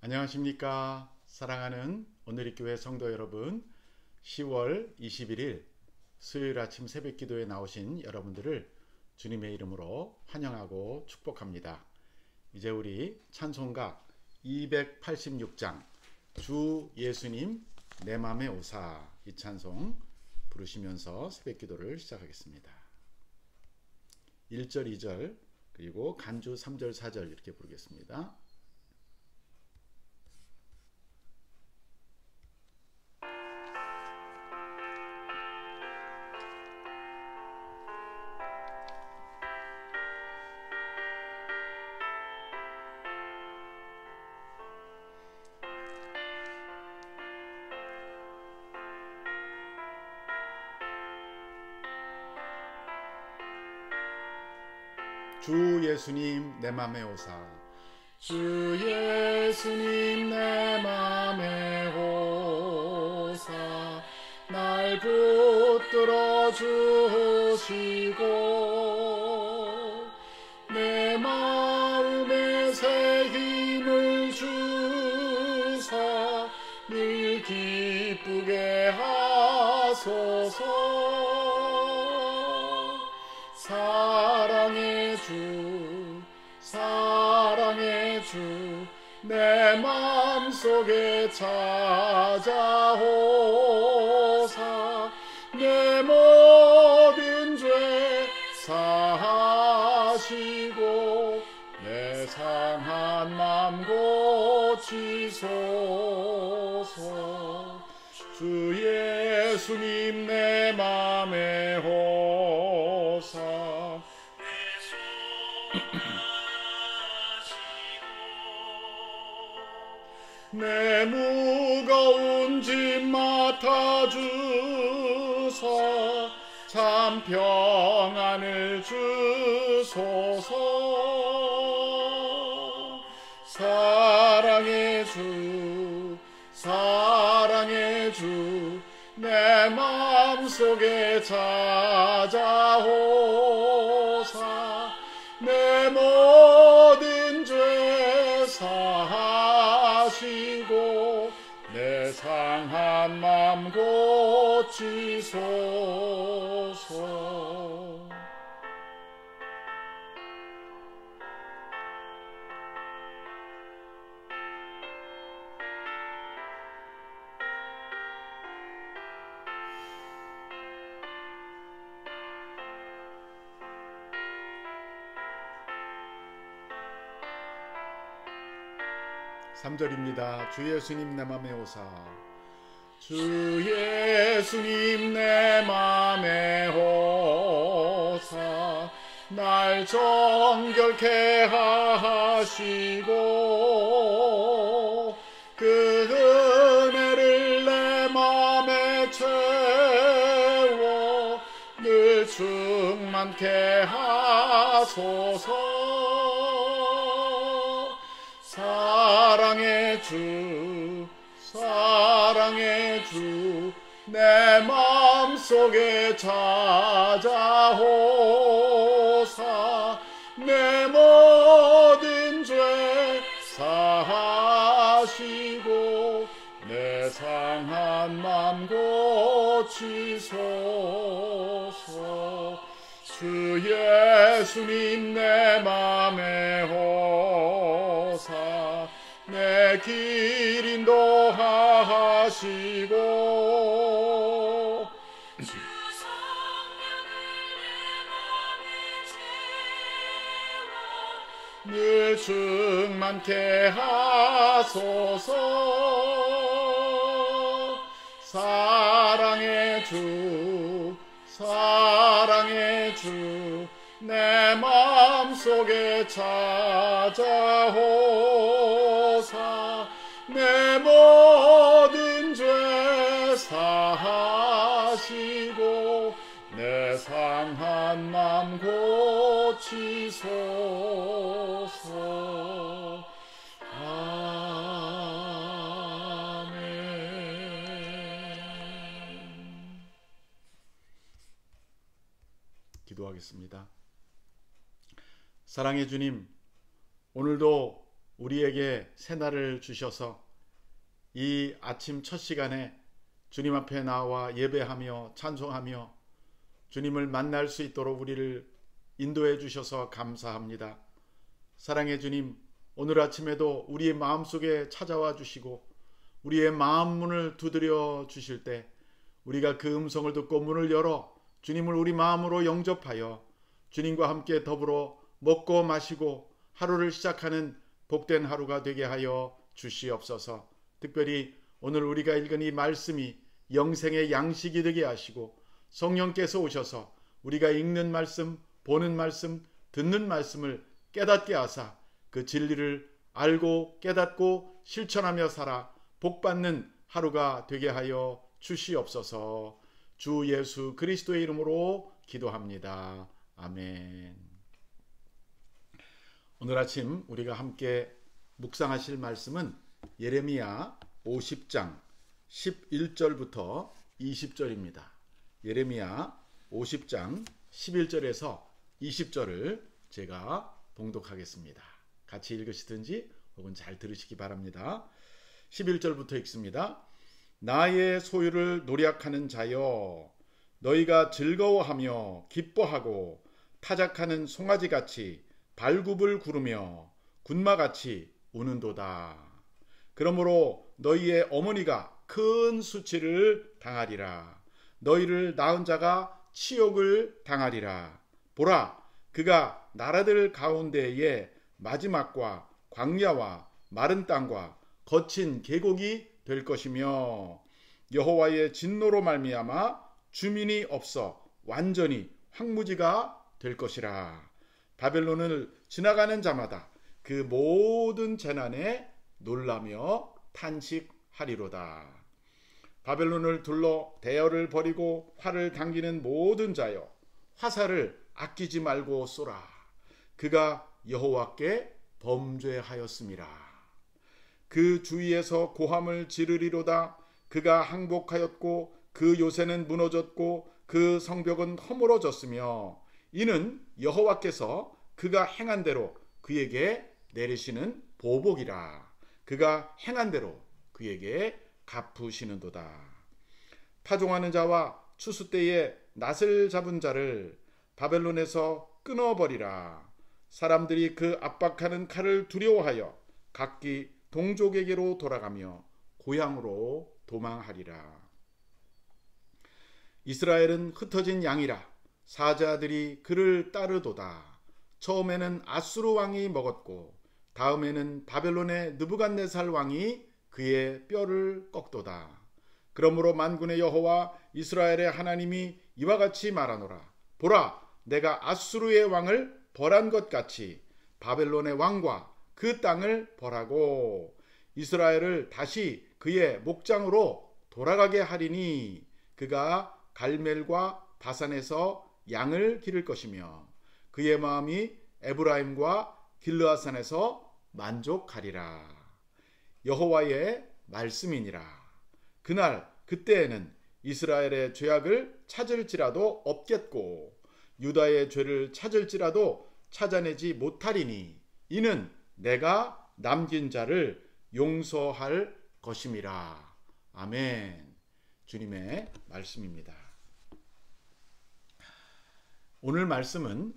안녕하십니까. 사랑하는 오늘의 교회 성도 여러분, 10월 21일 수요일 아침 새벽 기도에 나오신 여러분들을 주님의 이름으로 환영하고 축복합니다. 이제 우리 찬송가 286장 주 예수님 내 맘에 오사, 이 찬송 부르시면서 새벽 기도를 시작하겠습니다. 1절 2절 그리고 간주 3절 4절 이렇게 부르겠습니다. 주 예수님 내 맘에 오사, 주 예수님 내 맘에 오사, 날 붙들어 주시고 내 마음에 새 힘을 주사 늘 기쁘게 하소서. 사랑의 주, 내 맘속에 찾아오사 내 모든 죄 사하시고 내 상한 맘 고치소서. 주 예수님 내 맘에 오사, 내 무거운 짐 맡아주사 참 평안을 주소서. 사랑의 주, 내 마음속에 찾아오사 내 모든 죄 사하시고 내 상한 맘 고치소서. 삼절입니다. 주 예수님 내 맘에 오사, 주 예수님 내 맘에 오사 날 정결케 하시고 그 은혜를 내 맘에 채워 늘 충만케 하소서. 사랑의 주, 내 마음속에 찾아오사 내 모든 죄 사하시고 내 상한 맘 고치소서. 주 예수님 내 맘에 오사 내 길 인도하시고 주 성령을 내 맘에 채워 늘 충만케 하소서. 사랑의 주, 내 마음속에 찾아오사 내 모든 죄 사하시고 내 상한 맘 고치소서. 아멘. 기도하겠습니다. 사랑의 주님, 오늘도 우리에게 새날을 주셔서 이 아침 첫 시간에 주님 앞에 나와 예배하며 찬송하며 주님을 만날 수 있도록 우리를 인도해 주셔서 감사합니다. 사랑의 주님, 오늘 아침에도 우리의 마음속에 찾아와 주시고 우리의 마음 문을 두드려 주실 때 우리가 그 음성을 듣고 문을 열어 주님을 우리 마음으로 영접하여 주님과 함께 더불어 먹고 마시고 하루를 시작하는 복된 하루가 되게 하여 주시옵소서. 특별히 오늘 우리가 읽은 이 말씀이 영생의 양식이 되게 하시고 성령께서 오셔서 우리가 읽는 말씀, 보는 말씀, 듣는 말씀을 깨닫게 하사 그 진리를 알고 깨닫고 실천하며 살아 복받는 하루가 되게 하여 주시옵소서. 주 예수 그리스도의 이름으로 기도합니다. 아멘. 오늘 아침 우리가 함께 묵상하실 말씀은 예레미야 50장 11절부터 20절입니다. 예레미야 50장 11절에서 20절을 제가 봉독하겠습니다. 같이 읽으시든지 혹은 잘 들으시기 바랍니다. 11절부터 읽습니다. 나의 소유를 노략하는 자여, 너희가 즐거워하며 기뻐하고 타작하는 송아지같이 발굽을 구르며 군마같이 우는도다. 그러므로 너희의 어머니가 큰 수치를 당하리라. 너희를 낳은 자가 치욕을 당하리라. 보라, 그가 나라들 가운데에 마지막과 광야와 마른 땅과 거친 계곡이 될 것이며 여호와의 진노로 말미암아 주민이 없어 완전히 황무지가 될 것이라. 바벨론을 지나가는 자마다 그 모든 재난에 놀라며 탄식하리로다. 바벨론을 둘러 대열을 벌이고 활을 당기는 모든 자여, 화살을 아끼지 말고 쏘라. 그가 여호와께 범죄하였음이라. 그 주위에서 고함을 지르리로다. 그가 항복하였고 그 요새는 무너졌고 그 성벽은 허물어졌으며 이는 여호와께서 그가 행한 대로 그에게 내리시는 보복이라. 그가 행한 대로 그에게 갚으시는도다. 타종하는 자와 추수 때에 낫을 잡은 자를 바벨론에서 끊어버리라. 사람들이 그 압박하는 칼을 두려워하여 각기 동족에게로 돌아가며 고향으로 도망하리라. 이스라엘은 흩어진 양이라. 사자들이 그를 따르도다. 처음에는 아수르 왕이 먹었고 다음에는 바벨론의 느부갓네살 왕이 그의 뼈를 꺾도다. 그러므로 만군의 여호와 이스라엘의 하나님이 이와 같이 말하노라. 보라, 내가 아수르의 왕을 벌한 것 같이 바벨론의 왕과 그 땅을 벌하고 이스라엘을 다시 그의 목장으로 돌아가게 하리니 그가 갈멜과 바산에서 양을 기를 것이며 그의 마음이 에브라임과 길르앗산에서 만족하리라. 여호와의 말씀이니라. 그날 그때에는 이스라엘의 죄악을 찾을지라도 없겠고 유다의 죄를 찾을지라도 찾아내지 못하리니 이는 내가 남긴 자를 용서할 것임이라. 아멘. 주님의 말씀입니다. 오늘 말씀은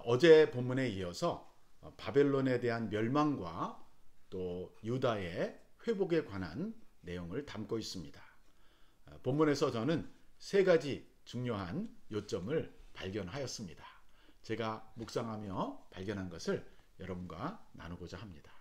어제 본문에 이어서 바벨론에 대한 멸망과 또 유다의 회복에 관한 내용을 담고 있습니다. 본문에서 저는 세 가지 중요한 요점을 발견하였습니다. 제가 묵상하며 발견한 것을 여러분과 나누고자 합니다.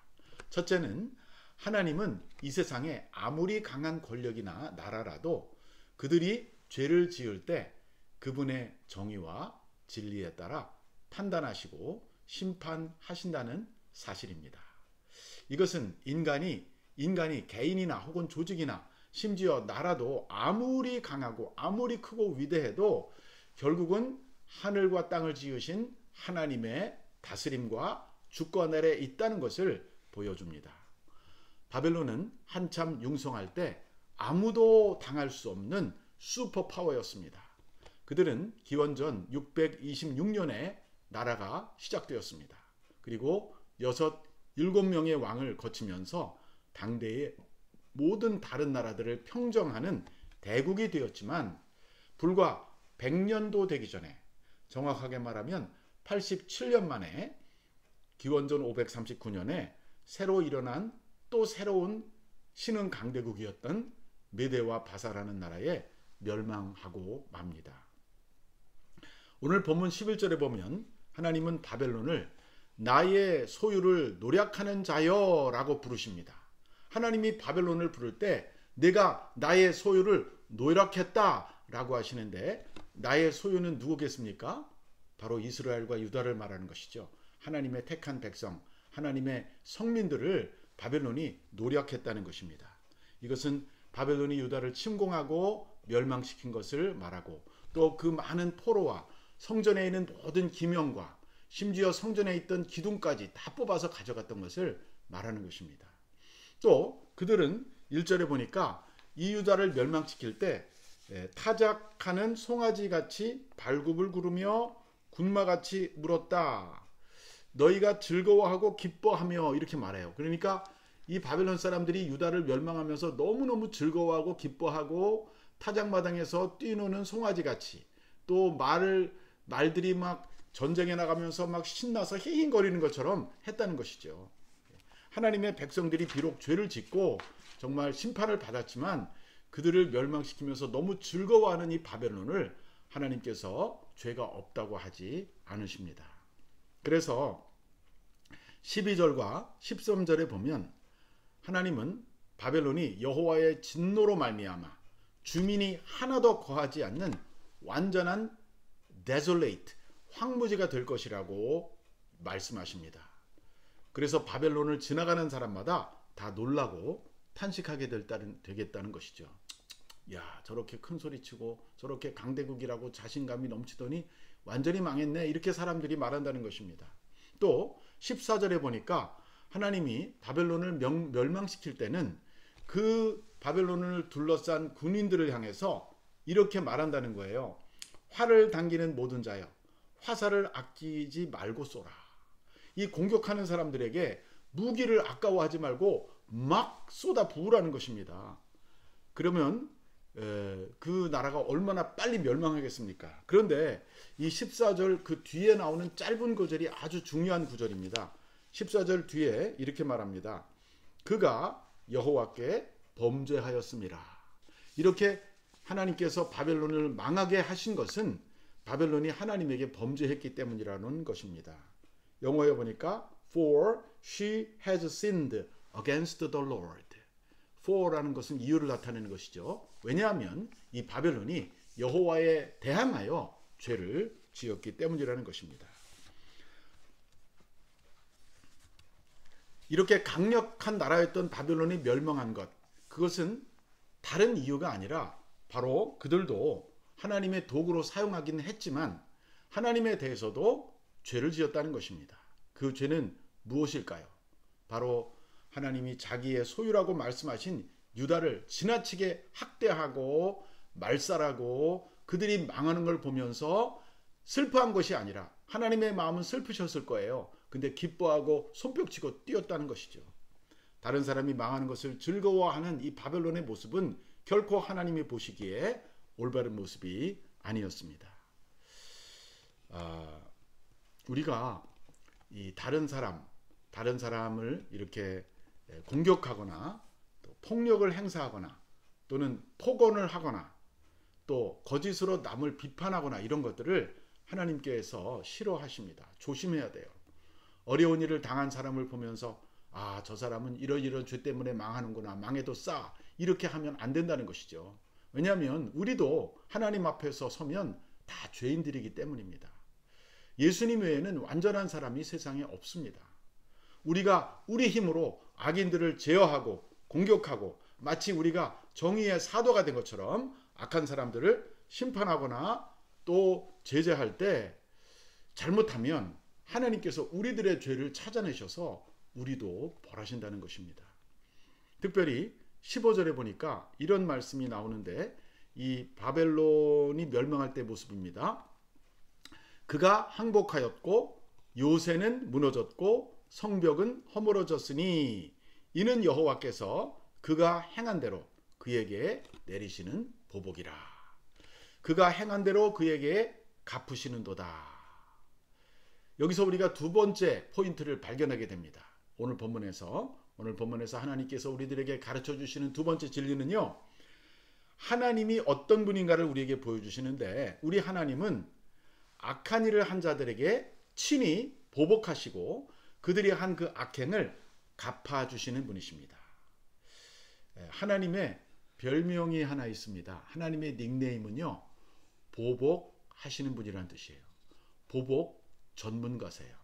첫째는 하나님은 이 세상에 아무리 강한 권력이나 나라라도 그들이 죄를 지을 때 그분의 정의와 진리에 따라 판단하시고 심판하신다는 사실입니다. 이것은 인간이 개인이나 혹은 조직이나 심지어 나라도 아무리 강하고 아무리 크고 위대해도 결국은 하늘과 땅을 지으신 하나님의 다스림과 주권 아래 있다는 것을 보여줍니다. 바벨론은 한참 융성할 때 아무도 당할 수 없는 슈퍼파워였습니다. 그들은 기원전 626년에 나라가 시작되었습니다. 그리고 6 7명의 왕을 거치면서 당대의 모든 다른 나라들을 평정하는 대국이 되었지만 불과 100년도 되기 전에, 정확하게 말하면 87년 만에 기원전 539년에 새로 일어난 또 새로운 신흥 강대국이었던 메대와 바사라는 나라에 멸망하고 맙니다. 오늘 본문 11절에 보면 하나님은 바벨론을 나의 소유를 노략하는 자여 라고 부르십니다. 하나님이 바벨론을 부를 때 내가 나의 소유를 노략했다 라고 하시는데, 나의 소유는 누구겠습니까? 바로 이스라엘과 유다를 말하는 것이죠. 하나님의 택한 백성, 하나님의 성민들을 바벨론이 노략했다는 것입니다. 이것은 바벨론이 유다를 침공하고 멸망시킨 것을 말하고, 또 그 많은 포로와 성전에 있는 모든 기명과 심지어 성전에 있던 기둥까지 다 뽑아서 가져갔던 것을 말하는 것입니다. 또 그들은 1절에 보니까 이 유다를 멸망시킬 때 타작하는 송아지같이 발굽을 구르며 군마같이 물었다. 너희가 즐거워하고 기뻐하며, 이렇게 말해요. 그러니까 이 바벨론 사람들이 유다를 멸망하면서 너무너무 즐거워하고 기뻐하고 타작마당에서 뛰노는 송아지같이, 또 말들이 막 전쟁에 나가면서 막 신나서 히힝거리는 것처럼 했다는 것이죠. 하나님의 백성들이 비록 죄를 짓고 정말 심판을 받았지만 그들을 멸망시키면서 너무 즐거워하는 이 바벨론을 하나님께서 죄가 없다고 하지 않으십니다. 그래서 12절과 13절에 보면 하나님은 바벨론이 여호와의 진노로 말미암아 주민이 하나도 거하지 않는 완전한 desolate, 황무지가 될 것이라고 말씀하십니다. 그래서 바벨론을 지나가는 사람마다 다 놀라고 탄식하게 되겠다는 것이죠. 야, 저렇게 큰 소리치고 저렇게 강대국이라고 자신감이 넘치더니 완전히 망했네, 이렇게 사람들이 말한다는 것입니다. 또 14절에 보니까 하나님이 바벨론을 멸망시킬 때는 그 바벨론을 둘러싼 군인들을 향해서 이렇게 말한다는 거예요. 활을 당기는 모든 자여, 화살을 아끼지 말고 쏘라. 이 공격하는 사람들에게 무기를 아까워하지 말고 막 쏟아 부으라는 것입니다. 그러면 그 나라가 얼마나 빨리 멸망하겠습니까? 그런데 이 14절 그 뒤에 나오는 짧은 구절이 아주 중요한 구절입니다. 14절 뒤에 이렇게 말합니다. 그가 여호와께 범죄하였습니다. 이렇게 하나님께서 바벨론을 망하게 하신 것은 바벨론이 하나님에게 범죄했기 때문이라는 것입니다. 영어에 보니까 For she has sinned against the Lord. for라는 것은 이유를 나타내는 것이죠. 왜냐하면 이 바벨론이 여호와에 대항하여 죄를 지었기 때문이라는 것입니다. 이렇게 강력한 나라였던 바벨론이 멸망한 것, 그것은 다른 이유가 아니라 바로 그들도 하나님의 도구로 사용하긴 했지만 하나님에 대해서도 죄를 지었다는 것입니다. 그 죄는 무엇일까요? 바로 하나님이 자기의 소유라고 말씀하신 유다를 지나치게 학대하고 말살하고 그들이 망하는 걸 보면서 슬퍼한 것이 아니라, 하나님의 마음은 슬프셨을 거예요. 근데 기뻐하고 손뼉치고 뛰었다는 것이죠. 다른 사람이 망하는 것을 즐거워하는 이 바벨론의 모습은 결코 하나님이 보시기에 올바른 모습이 아니었습니다. 우리가 이 다른 사람을 이렇게 공격하거나 또 폭력을 행사하거나 또는 폭언을 하거나 또 거짓으로 남을 비판하거나 이런 것들을 하나님께서 싫어하십니다. 조심해야 돼요. 어려운 일을 당한 사람을 보면서 아, 저 사람은 이런 죄 때문에 망하는구나, 망해도 싸, 이렇게 하면 안 된다는 것이죠. 왜냐하면 우리도 하나님 앞에서 서면 다 죄인들이기 때문입니다. 예수님 외에는 완전한 사람이 세상에 없습니다. 우리가 우리 힘으로 악인들을 제어하고 공격하고 마치 우리가 정의의 사도가 된 것처럼 악한 사람들을 심판하거나 또 제재할 때 잘못하면 하나님께서 우리들의 죄를 찾아내셔서 우리도 벌하신다는 것입니다. 특별히 15절에 보니까 이런 말씀이 나오는데, 이 바벨론이 멸망할 때 모습입니다. 그가 항복하였고 요새는 무너졌고 성벽은 허물어졌으니 이는 여호와께서 그가 행한 대로 그에게 내리시는 보복이라. 그가 행한 대로 그에게 갚으시는도다. 여기서 우리가 두 번째 포인트를 발견하게 됩니다. 오늘 본문에서 하나님께서 우리들에게 가르쳐 주시는 두 번째 진리는요, 하나님이 어떤 분인가를 우리에게 보여주시는데, 우리 하나님은 악한 일을 한 자들에게 친히 보복하시고 그들이 한 그 악행을 갚아주시는 분이십니다. 하나님의 별명이 하나 있습니다. 하나님의 닉네임은요, 보복하시는 분이라는 뜻이에요. 보복 전문가세요.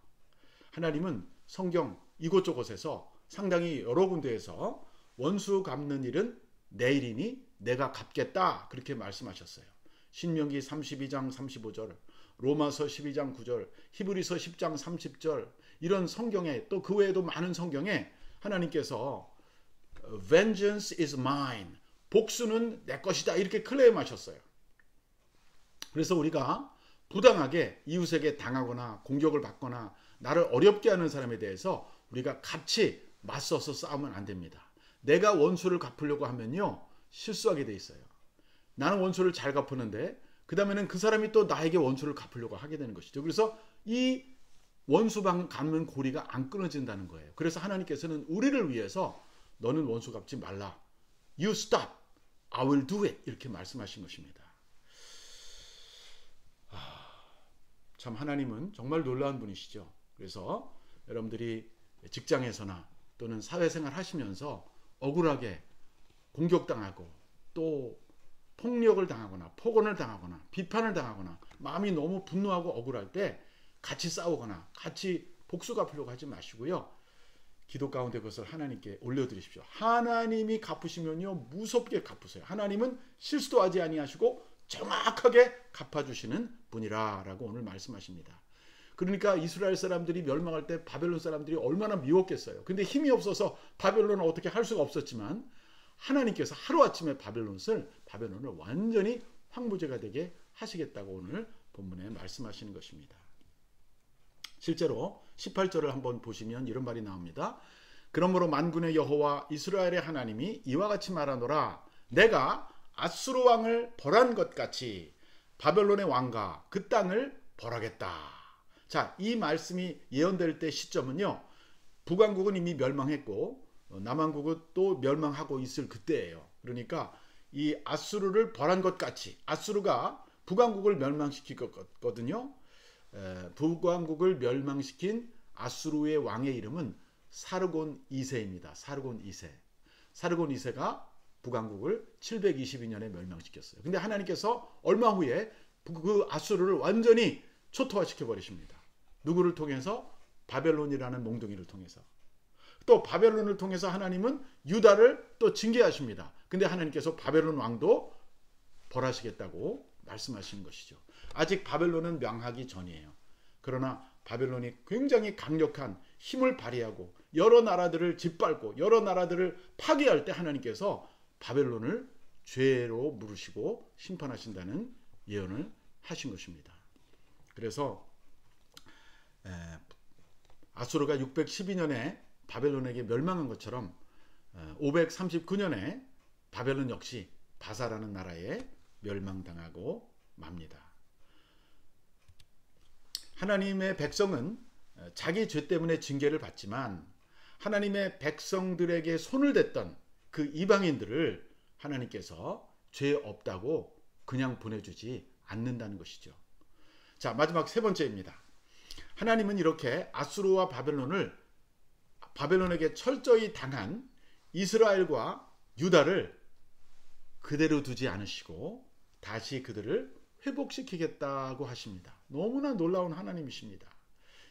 하나님은 성경 이곳저곳에서 상당히 여러 군데에서 원수 갚는 일은 내 일이니 내가 갚겠다, 그렇게 말씀하셨어요. 신명기 32장 35절, 로마서 12장 9절, 히브리서 10장 30절, 이런 성경에, 또 그 외에도 많은 성경에 하나님께서 Vengeance is mine, 복수는 내 것이다, 이렇게 클레임하셨어요. 그래서 우리가 부당하게 이웃에게 당하거나 공격을 받거나 나를 어렵게 하는 사람에 대해서 우리가 같이 맞서서 싸우면 안 됩니다. 내가 원수를 갚으려고 하면요, 실수하게 돼 있어요. 나는 원수를 잘 갚으는데 그 다음에는 그 사람이 또 나에게 원수를 갚으려고 하게 되는 것이죠. 그래서 이 원수 갚는 고리가 안 끊어진다는 거예요. 그래서 하나님께서는 우리를 위해서 너는 원수 갚지 말라, You stop, I will do it, 이렇게 말씀하신 것입니다. 참 하나님은 정말 놀라운 분이시죠. 그래서 여러분들이 직장에서나 또는 사회생활 하시면서 억울하게 공격당하고 또 폭력을 당하거나 폭언을 당하거나 비판을 당하거나 마음이 너무 분노하고 억울할 때 같이 싸우거나 같이 복수 갚으려고 하지 마시고요, 기도 가운데 그것을 하나님께 올려드리십시오. 하나님이 갚으시면요, 무섭게 갚으세요. 하나님은 실수도 하지 아니하시고 정확하게 갚아주시는 분이라 라고 오늘 말씀하십니다. 그러니까 이스라엘 사람들이 멸망할 때 바벨론 사람들이 얼마나 미웠겠어요. 근데 힘이 없어서 바벨론을 어떻게 할 수가 없었지만 하나님께서 하루아침에 바벨론을 완전히 황무지가 되게 하시겠다고 오늘 본문에 말씀하시는 것입니다. 실제로 18절을 한번 보시면 이런 말이 나옵니다. 그러므로 만군의 여호와 이스라엘의 하나님이 이와 같이 말하노라. 내가 아수르 왕을 벌한 것 같이 바벨론의 왕과 그 땅을 벌하겠다. 자, 이 말씀이 예언될 때 시점은요, 북왕국은 이미 멸망했고 남왕국은 또 멸망하고 있을 그때예요. 그러니까 이 아수르를 벌한 것 같이, 아수르가 북왕국을 멸망시켰거든요. 북왕국을 멸망시킨 아수르의 왕의 이름은 사르곤 2세입니다. 사르곤 2세. 사르곤 2세가 북왕국을 722년에 멸망시켰어요. 근데 하나님께서 얼마 후에 그 아수르를 완전히 초토화시켜 버리십니다. 누구를 통해서? 바벨론이라는 몽둥이를 통해서. 또 바벨론을 통해서 하나님은 유다를 또 징계하십니다. 근데 하나님께서 바벨론 왕도 벌하시겠다고 말씀하시는 것이죠. 아직 바벨론은 멸망하기 전이에요. 그러나 바벨론이 굉장히 강력한 힘을 발휘하고 여러 나라들을 짓밟고 여러 나라들을 파괴할 때 하나님께서 바벨론을 죄로 물으시고 심판하신다는 예언을 하신 것입니다. 그래서 아수르가 612년에 바벨론에게 멸망한 것처럼 539년에 바벨론 역시 바사라는 나라에 멸망당하고 맙니다. 하나님의 백성은 자기 죄 때문에 징계를 받지만 하나님의 백성들에게 손을 댔던 그 이방인들을 하나님께서 죄 없다고 그냥 보내주지 않는다는 것이죠. 자, 마지막 세 번째입니다. 하나님은 이렇게 아수르와 바벨론에게 철저히 당한 이스라엘과 유다를 그대로 두지 않으시고 다시 그들을 회복시키겠다고 하십니다. 너무나 놀라운 하나님이십니다.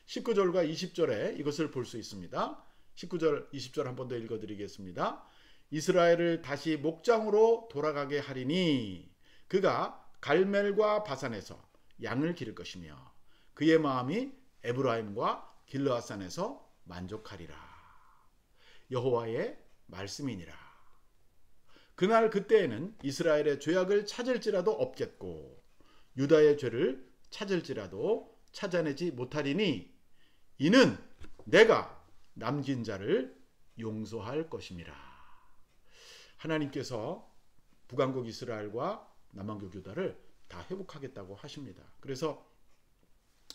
19절과 20절에 이것을 볼 수 있습니다. 19절, 20절 한 번 더 읽어드리겠습니다. 이스라엘을 다시 목장으로 돌아가게 하리니 그가 갈멜과 바산에서 양을 기를 것이며 그의 마음이 에브라임과 길르앗산에서 만족하리라. 여호와의 말씀이니라. 그날 그때에는 이스라엘의 죄악을 찾을지라도 없겠고 유다의 죄를 찾을지라도 찾아내지 못하리니 이는 내가 남긴 자를 용서할 것임이라. 하나님께서 북왕국 이스라엘과 남왕국 유다를 다 회복하겠다고 하십니다. 그래서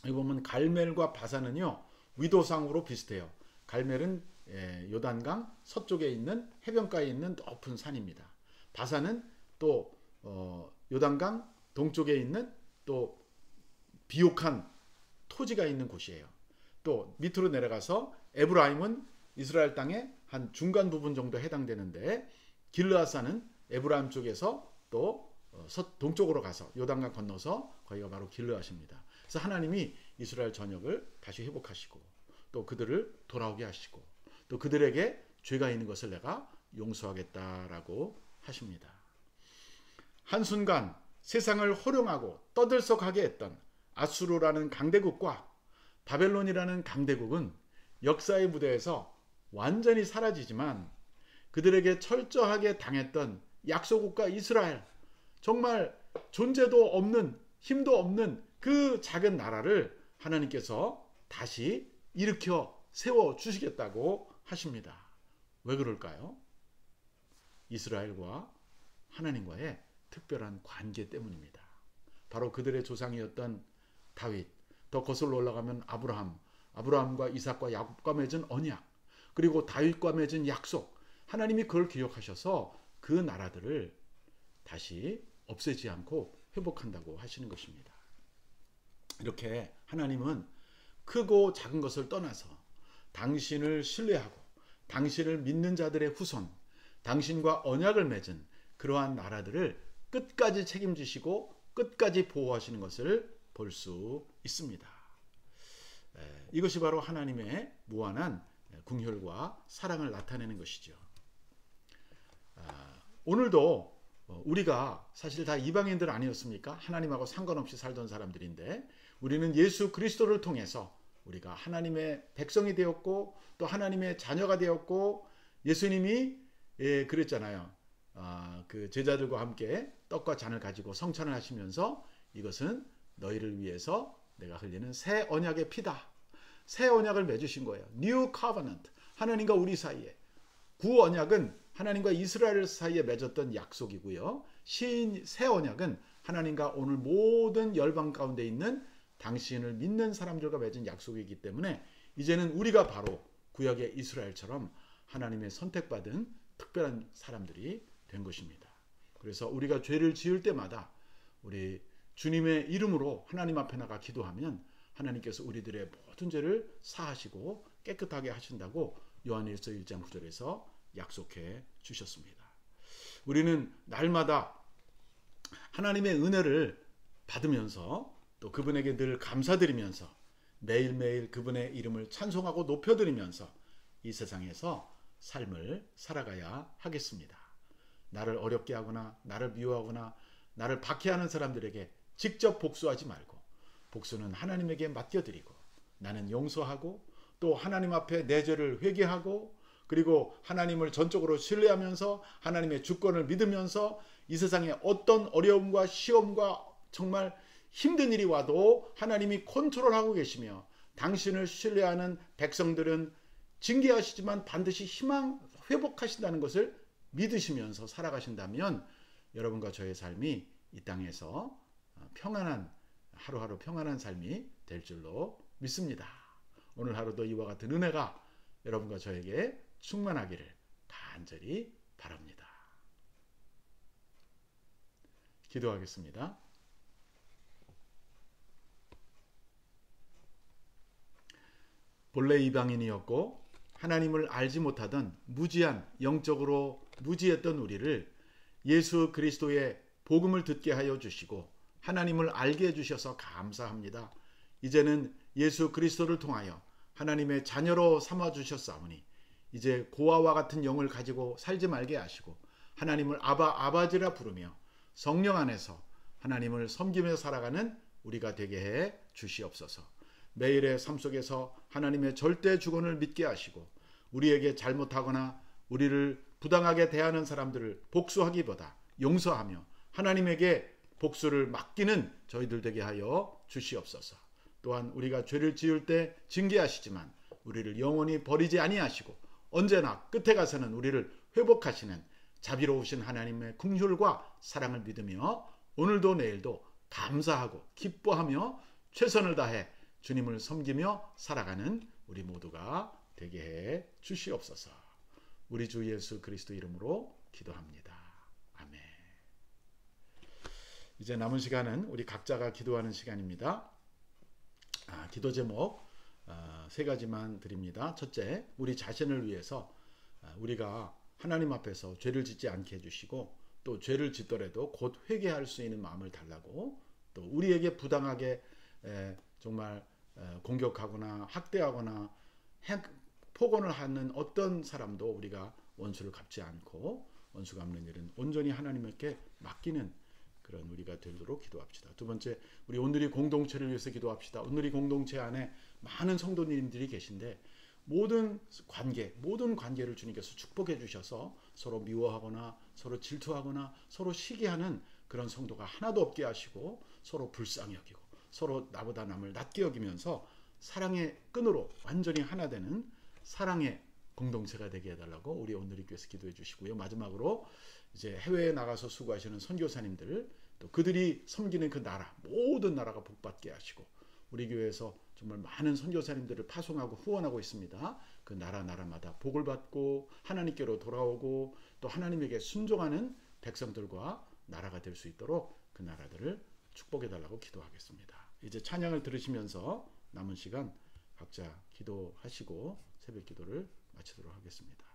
여기 보면 갈멜과 바산은요 위도상으로 비슷해요. 갈멜은 요단강 서쪽에 있는 해변가에 있는 높은 산입니다. 바산은 또 요단강 동쪽에 있는 또 비옥한 토지가 있는 곳이에요. 또 밑으로 내려가서 에브라임은 이스라엘 땅의 한 중간 부분 정도 해당되는데 길르앗산은 에브라임 쪽에서 또 동쪽으로 가서 요단강 건너서 거기가 바로 길르앗입니다. 그래서 하나님이 이스라엘 전역을 다시 회복하시고 또 그들을 돌아오게 하시고 또 그들에게 죄가 있는 것을 내가 용서하겠다라고 하십니다. 한순간 세상을 호령하고 떠들썩하게 했던 아수르라는 강대국과 바벨론이라는 강대국은 역사의 무대에서 완전히 사라지지만 그들에게 철저하게 당했던 약소국가 이스라엘, 정말 존재도 없는 힘도 없는 그 작은 나라를 하나님께서 다시 일으켜 세워 주시겠다고 하십니다. 왜 그럴까요? 이스라엘과 하나님과의 특별한 관계 때문입니다. 바로 그들의 조상이었던 다윗, 더 거슬러 올라가면 아브라함과 이삭과 야곱과 맺은 언약, 그리고 다윗과 맺은 약속, 하나님이 그걸 기억하셔서 그 나라들을 다시 없애지 않고 회복한다고 하시는 것입니다. 이렇게 하나님은 크고 작은 것을 떠나서 당신을 신뢰하고 당신을 믿는 자들의 후손, 당신과 언약을 맺은 그러한 나라들을 끝까지 책임지시고 끝까지 보호하시는 것을 볼 수 있습니다. 이것이 바로 하나님의 무한한 긍휼과 사랑을 나타내는 것이죠. 오늘도 우리가 사실 다 이방인들 아니었습니까? 하나님하고 상관없이 살던 사람들인데 우리는 예수 그리스도를 통해서 우리가 하나님의 백성이 되었고 또 하나님의 자녀가 되었고 예수님이 그랬잖아요. 그 제자들과 함께 떡과 잔을 가지고 성찬을 하시면서 이것은 너희를 위해서 내가 흘리는 새 언약의 피다. 새 언약을 맺으신 거예요. New Covenant. 하나님과 우리 사이에. 구 언약은 하나님과 이스라엘 사이에 맺었던 약속이고요. 새 언약은 하나님과 오늘 모든 열방 가운데 있는 당신을 믿는 사람들과 맺은 약속이기 때문에 이제는 우리가 바로 구약의 이스라엘처럼 하나님의 선택받은 특별한 사람들이 된 것입니다. 그래서 우리가 죄를 지을 때마다 우리 주님의 이름으로 하나님 앞에 나가 기도하면 하나님께서 우리들의 모든 죄를 사하시고 깨끗하게 하신다고 요한일서 1장 9절에서 약속해 주셨습니다. 우리는 날마다 하나님의 은혜를 받으면서 또 그분에게 늘 감사드리면서 매일매일 그분의 이름을 찬송하고 높여드리면서 이 세상에서 삶을 살아가야 하겠습니다. 나를 어렵게 하거나 나를 미워하거나 나를 박해하는 사람들에게 직접 복수하지 말고 복수는 하나님에게 맡겨드리고 나는 용서하고 또 하나님 앞에 내 죄를 회개하고 그리고 하나님을 전적으로 신뢰하면서 하나님의 주권을 믿으면서 이 세상에 어떤 어려움과 시험과 정말 힘든 일이 와도 하나님이 컨트롤하고 계시며 당신을 신뢰하는 백성들은 징계하시지만 반드시 회복하신다는 것을 믿으시면서 살아가신다면 여러분과 저의 삶이 이 땅에서 평안한 하루하루 평안한 삶이 될 줄로 믿습니다. 오늘 하루도 이와 같은 은혜가 여러분과 저에게 충만하기를 간절히 바랍니다. 기도하겠습니다. 본래 이방인이었고 하나님을 알지 못하던 무지한 영적으로 무지했던 우리를 예수 그리스도의 복음을 듣게 하여 주시고 하나님을 알게 해주셔서 감사합니다. 이제는 예수 그리스도를 통하여 하나님의 자녀로 삼아주셨사오니 이제 고아와 같은 영을 가지고 살지 말게 하시고 하나님을 아바지라 부르며 성령 안에서 하나님을 섬기며 살아가는 우리가 되게 해 주시옵소서. 매일의 삶 속에서 하나님의 절대 주권을 믿게 하시고 우리에게 잘못하거나 우리를 부당하게 대하는 사람들을 복수하기보다 용서하며 하나님에게 복수를 맡기는 저희들 되게 하여 주시옵소서. 또한 우리가 죄를 지을 때 징계하시지만 우리를 영원히 버리지 아니하시고 언제나 끝에 가서는 우리를 회복하시는 자비로우신 하나님의 긍휼과 사랑을 믿으며 오늘도 내일도 감사하고 기뻐하며 최선을 다해 주님을 섬기며 살아가는 우리 모두가 되게 해 주시옵소서. 우리 주 예수 그리스도 이름으로 기도합니다. 아멘. 이제 남은 시간은 우리 각자가 기도하는 시간입니다. 기도 제목 세 가지만 드립니다. 첫째, 우리 자신을 위해서 우리가 하나님 앞에서 죄를 짓지 않게 해주시고 또 죄를 짓더라도 곧 회개할 수 있는 마음을 달라고, 또 우리에게 부당하게 정말 공격하거나 학대하거나 폭언을 하는 어떤 사람도 우리가 원수를 갚지 않고 원수 갚는 일은 온전히 하나님께 맡기는 그런 우리가 되도록 기도합시다. 두 번째, 우리 온누리 공동체를 위해서 기도합시다. 온누리 공동체 안에 많은 성도님들이 계신데 모든 관계를 주님께서 축복해 주셔서 서로 미워하거나 서로 질투하거나 서로 시기하는 그런 성도가 하나도 없게 하시고 서로 불쌍히 여기고 서로 나보다 남을 낮게 여기면서 사랑의 끈으로 완전히 하나 되는 사랑의 공동체가 되게 해달라고 우리 온누리 교회에서 기도해 주시고요. 마지막으로 이제 해외에 나가서 수고하시는 선교사님들, 또 그들이 섬기는 그 나라, 모든 나라가 복받게 하시고 우리 교회에서 정말 많은 선교사님들을 파송하고 후원하고 있습니다. 그 나라마다 복을 받고 하나님께로 돌아오고 또 하나님에게 순종하는 백성들과 나라가 될 수 있도록 그 나라들을 축복해 달라고 기도하겠습니다. 이제 찬양을 들으시면서 남은 시간 각자 기도하시고 새벽 기도를 마치도록 하겠습니다.